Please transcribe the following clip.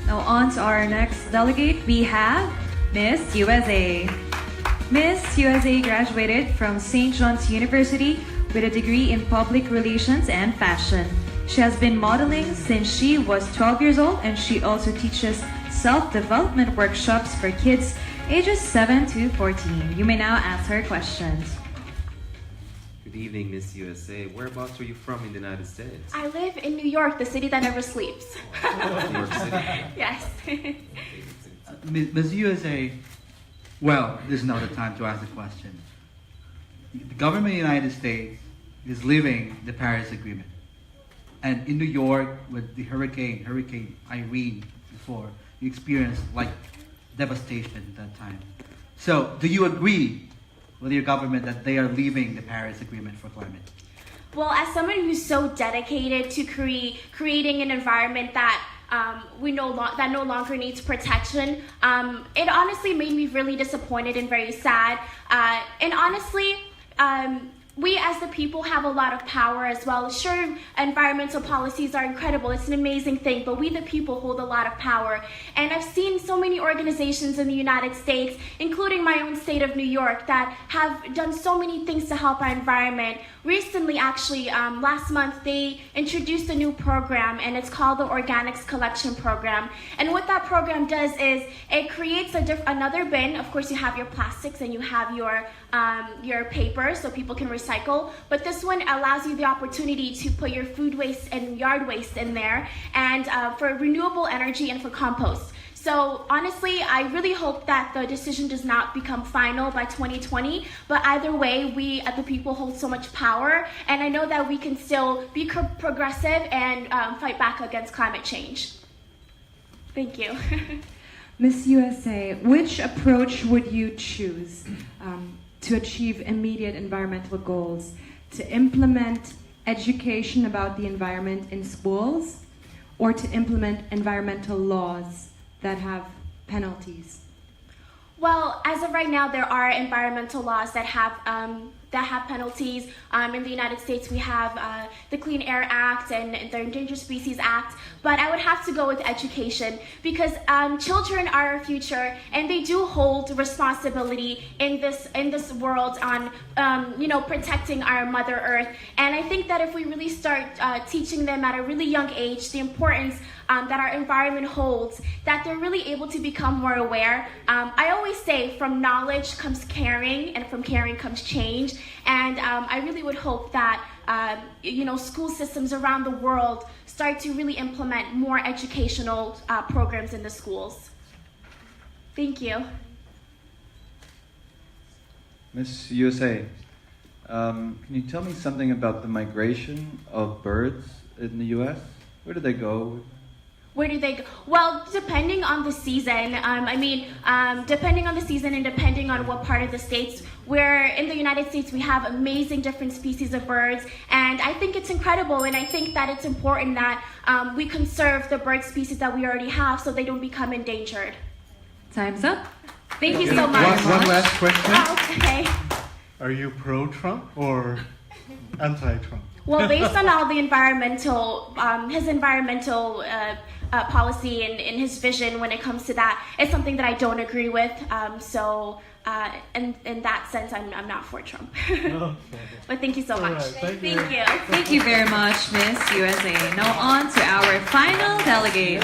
Now on to our next delegate, we have Miss USA. Miss USA graduated from St. John's University with a degree in public relations and fashion. She has been modeling since she was 12 years old, and she also teaches self-development workshops for kids ages 7 to 14. You may now ask her questions. Good evening, Miss USA. Whereabouts are you from in the United States? I live in New York, the city that never sleeps. New York City. Yes. Ms. USA, well, this is not the time to ask the question. The government of the United States is leaving the Paris Agreement. And in New York, with the Hurricane Irene before, you experienced like devastation at that time. So, do you agree with your government that they are leaving the Paris Agreement for climate? Well, as someone who's so dedicated to creating an environment that that no longer needs protection, it honestly made me really disappointed and very sad. And honestly, we as the people have a lot of power as well. Sure, environmental policies are incredible. It's an amazing thing, but we the people hold a lot of power. And I've seen so many organizations in the United States, including my own state of New York, that have done so many things to help our environment. Recently, actually, last month, they introduced a new program, and it's called the Organics Collection Program. And what that program does is it creates another bin. Of course, you have your plastics and you have your paper, so people can recycle. But this one allows you the opportunity to put your food waste and yard waste in there, and for renewable energy and for compost. So honestly, I really hope that the decision does not become final by 2020, but either way, we as the people hold so much power, and I know that we can still be progressive and fight back against climate change. Thank you. Miss USA, which approach would you choose to achieve immediate environmental goals? To implement education about the environment in schools, or to implement environmental laws that have penalties? Well, as of right now, there are environmental laws that have penalties. In the United States, we have the Clean Air Act and the Endangered Species Act. But I would have to go with education, because children are our future, and they do hold responsibility in this world on protecting our Mother Earth. And I think that if we really start teaching them at a really young age the importance that our environment holds, that they're really able to become more aware. I always say, from knowledge comes caring, and from caring comes change. And I really would hope that school systems around the world start to really implement more educational programs in the schools. Thank you. Miss USA, can you tell me something about the migration of birds in the U.S.? Where do they go? Where do they go? Well, depending on the season. Depending on the season and depending on what part of the states. Where in the United States we have amazing different species of birds, and I think it's incredible, and I think that it's important that we conserve the bird species that we already have so they don't become endangered. Time's up. Thank you so much. One last question. Oh, okay. Are you pro-Trump or anti-Trump? Well, based on all the his environmental policy and his vision when it comes to that, it's something that I don't agree with. In that sense, I'm not for Trump. Okay. But thank you so much. Right, thank you. Thank you. Thank you very much, Miss USA. Now on to our final delegate.